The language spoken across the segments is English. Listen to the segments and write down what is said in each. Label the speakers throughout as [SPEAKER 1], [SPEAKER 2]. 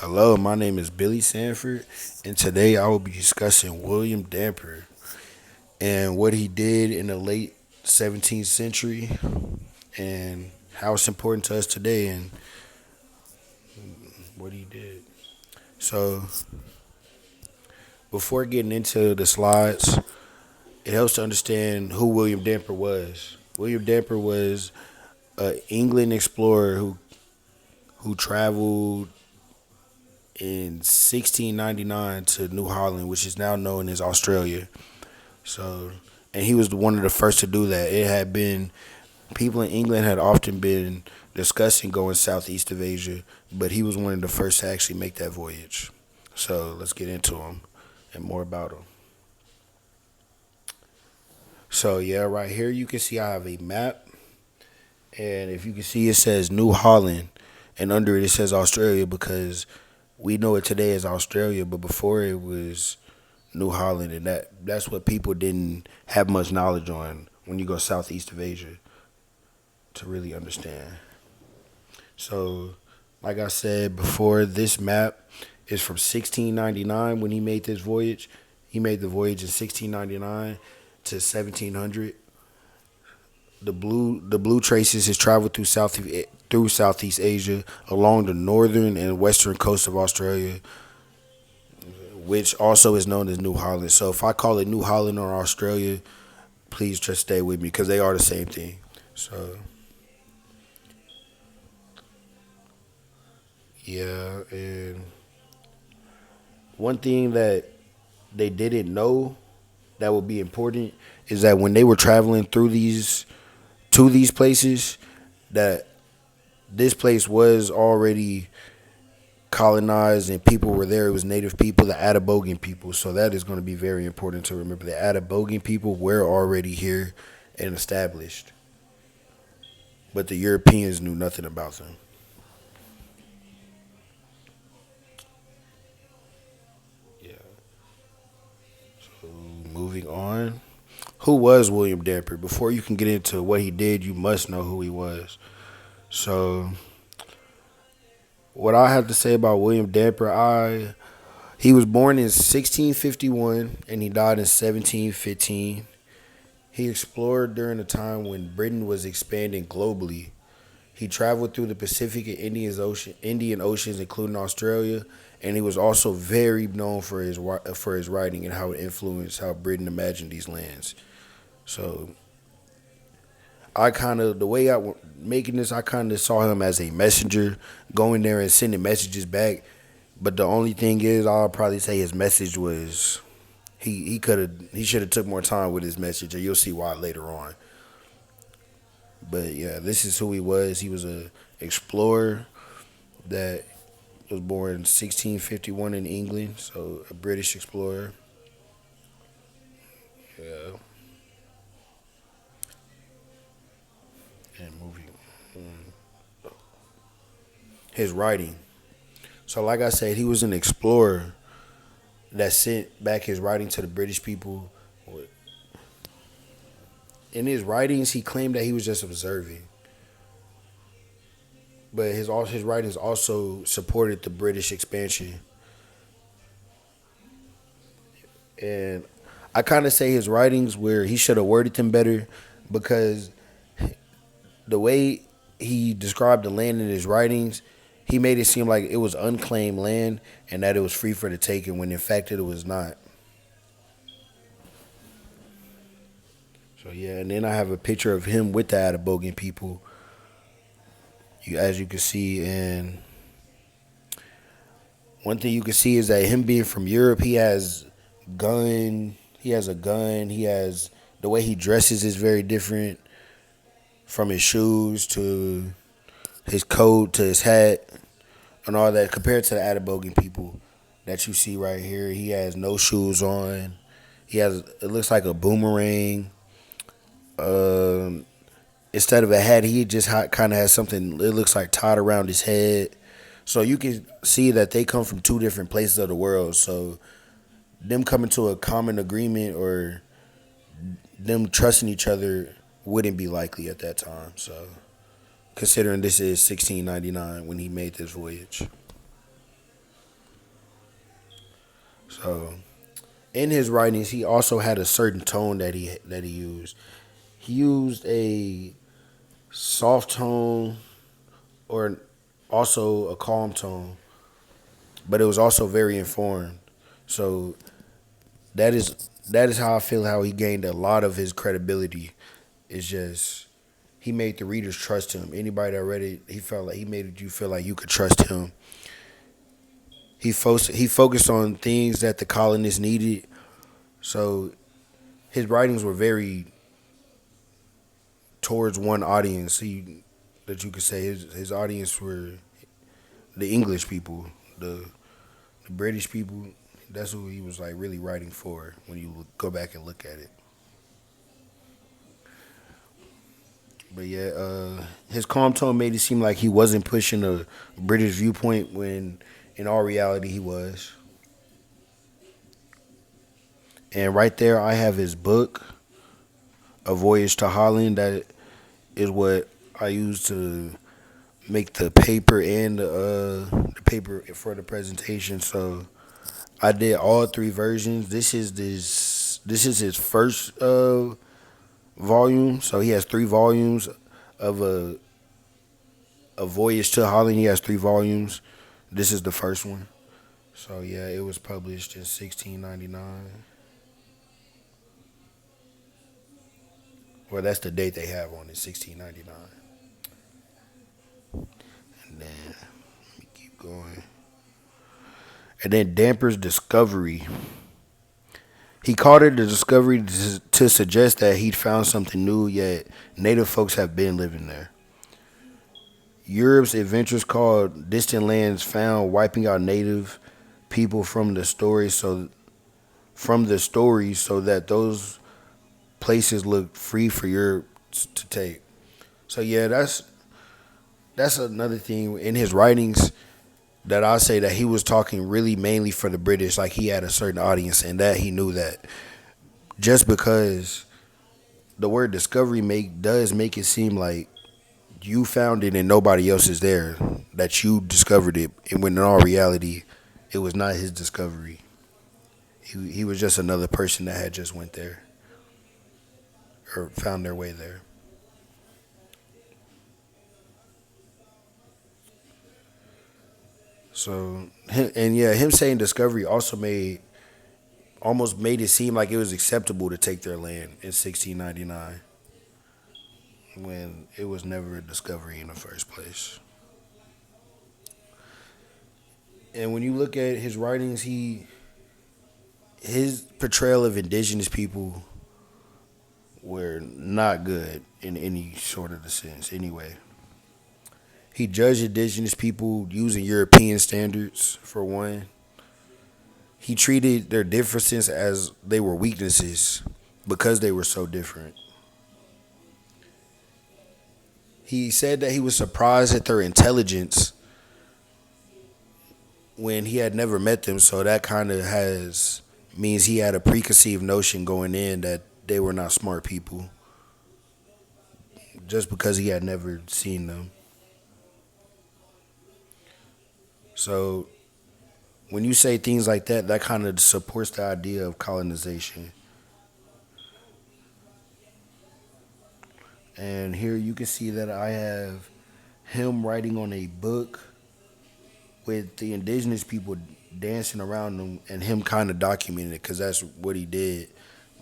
[SPEAKER 1] Hello, my name is Billy Sanford, and today I will be discussing William Dampier and what he did in the late 17th century and how it's important to us today and what he did. So, before getting into the slides, it helps to understand who William Dampier was. William Dampier was an England explorer who traveled in 1699 to New Holland, which is now known as Australia. So, and he was one of the first to do that. It had been people in England had often been discussing going southeast of Asia, but he was one of the first to actually make that voyage. So let's get into him and more about him. So yeah, right here you can see I have a map, and if you can see it says New Holland, and under it says Australia because we know it today as Australia, but before it was New Holland, and that's what people didn't have much knowledge on when you go southeast of Asia to really understand. So, like I said before, this map is from 1699 when he made this voyage. He made the voyage in 1699 to 1700. The blue traces his travel through Southeast Asia along the northern and western coast of Australia, which also is known as New Holland. So if I call it New Holland or Australia, please just stay with me because they are the same thing. So yeah, and one thing that they didn't know that would be important is that when they were traveling through these places, that this place was already colonized and people were there. It was native people, the Atabogan people. So that is going to be very important to remember. The Atabogan people were already here and established, but the Europeans knew nothing about them. Yeah. So moving on. Who was William Dampier? Before you can get into what he did, you must know who he was. So what I have to say about William Dampier, he was born in 1651 and he died in 1715. He explored during a time when Britain was expanding globally. He traveled through the Pacific and Indian Oceans, including Australia, and he was also very known for his writing and how it influenced how Britain imagined these lands. So I kind of the way making this, I kind of saw him as a messenger, going there and sending messages back. But the only thing is, I'll probably say his message was he should have took more time with his message, and you'll see why later on. But yeah, this is who he was. He was a explorer that was born in 1651 in England, so a British explorer. Yeah, and moving on. His writing. So like I said, he was an explorer that sent back his writing to the British people. In his writings, he claimed that he was just observing, but his writings also supported the British expansion. And I kind of say his writings where he should have worded them better because the way he described the land in his writings, he made it seem like it was unclaimed land and that it was free for the taking when in fact it was not. So yeah, and then I have a picture of him with the Atabogan people, as you can see. And one thing you can see is that him being from Europe, gun. He has a gun. He has the way he dresses is very different, from his shoes to his coat to his hat and all that compared to the Atabogan people that you see right here. He has no shoes on. It looks like a boomerang. Um, Instead of a hat, he just kind of has something. It looks like tied around his head. So you can see that they come from two different places of the world. So them coming to a common agreement or them trusting each other wouldn't be likely at that time. So considering this is 1699 when he made this voyage. So in his writings, he also had a certain tone that he used. He used a soft tone or also a calm tone, but it was also very informed. So that is that is how I feel how he gained a lot of his credibility. It's just he made the readers trust him. Anybody that read it, he felt like he made you feel like you could trust him. He focused on things that the colonists needed. So his writings were very towards one audience. That you could say his audience were the English people, the British people. That's who he was like really writing for when you go back and look at it. But yeah, his calm tone made it seem like he wasn't pushing a British viewpoint when in all reality he was. And right there, I have his book, A Voyage to Holland. That is what I use to make the paper and the paper for the presentation. So I did all three versions. This is his first volume. So he has three volumes of a Voyage to Holland. He has three volumes. This is the first one. So yeah, it was published in 1699. Well, that's the date they have on it, 1699. And then let me keep going. And then Damper's discovery. He called it the discovery to suggest that he'd found something new, yet native folks have been living there. Europe's adventures called Distant Lands found wiping out native people from the stories so that those places look free for Europe to take. So yeah, that's another thing in his writings that I say that he was talking really mainly for the British, like he had a certain audience, and that he knew that. Just because the word discovery does make it seem like you found it and nobody else is there, that you discovered it, and when in all reality, it was not his discovery. He was just another person that had just went there or found their way there. So, and yeah, him saying discovery also almost made it seem like it was acceptable to take their land in 1699 when it was never a discovery in the first place. And when you look at his writings, his portrayal of indigenous people were not good in any sort of the sense anyway. He judged indigenous people using European standards for one. He treated their differences as they were weaknesses because they were so different. He said that he was surprised at their intelligence when he had never met them, so that kind of has means he had a preconceived notion going in that they were not smart people just because he had never seen them. So when you say things like that, that kind of supports the idea of colonization. And here you can see that I have him writing on a book with the indigenous people dancing around him and him kind of documenting it because that's what he did.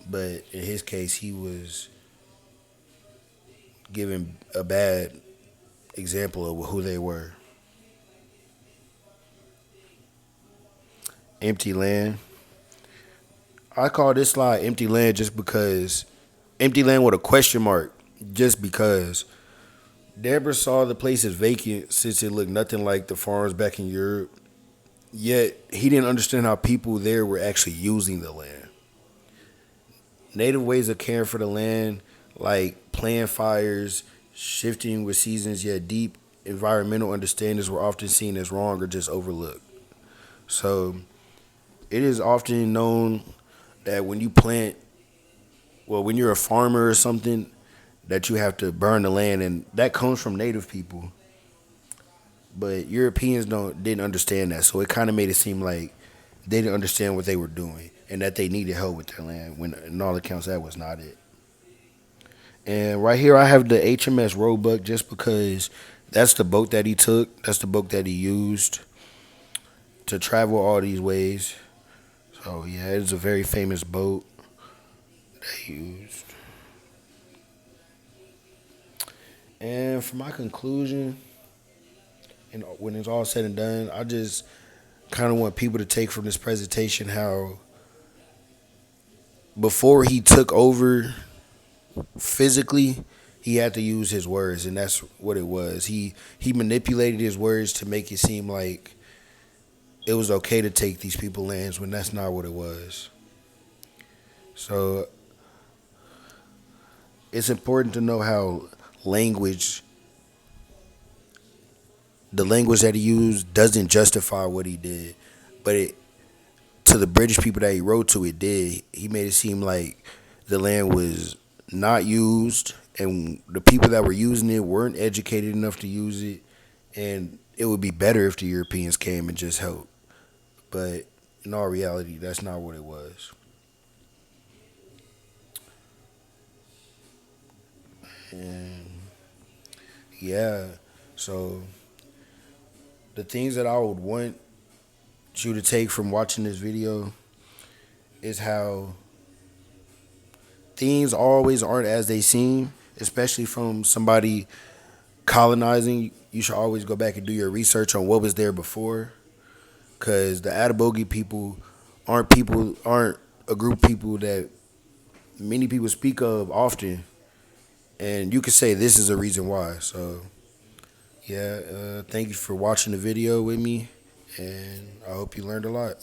[SPEAKER 1] But in his case, he was giving a bad example of who they were. Empty land. I call this slide empty land just because empty land with a question mark. Just because Deborah saw the place as vacant since it looked nothing like the farms back in Europe. Yet he didn't understand how people there were actually using the land. Native ways of caring for the land, like playing fires, shifting with seasons, yet deep environmental understandings were often seen as wrong or just overlooked. So it is often known that when you plant, well, when you're a farmer or something, that you have to burn the land, and that comes from native people. But Europeans didn't understand that, so it kind of made it seem like they didn't understand what they were doing and that they needed help with their land. When in all accounts, that was not it. And right here, I have the HMS Roebuck just because that's the boat that he took. That's the boat that he used to travel all these ways. So yeah, it's a very famous boat that he used. And for my conclusion, and when it's all said and done, I just kind of want people to take from this presentation how before he took over physically, he had to use his words, and that's what it was. He manipulated his words to make it seem like it was okay to take these people lands when that's not what it was. So it's important to know how language, the language that he used, doesn't justify what he did, but it to the British people that he wrote to, it did. He made it seem like the land was not used, and the people that were using it weren't educated enough to use it, and it would be better if the Europeans came and just helped. But in all reality, that's not what it was. And yeah, so the things that I would want you to take from watching this video is how things always aren't as they seem, especially from somebody colonizing. You should always go back and do your research on what was there before, because the Atabogi people aren't a group of people that many people speak of often, and you could say this is a reason why. So yeah, thank you for watching the video with me, and I hope you learned a lot.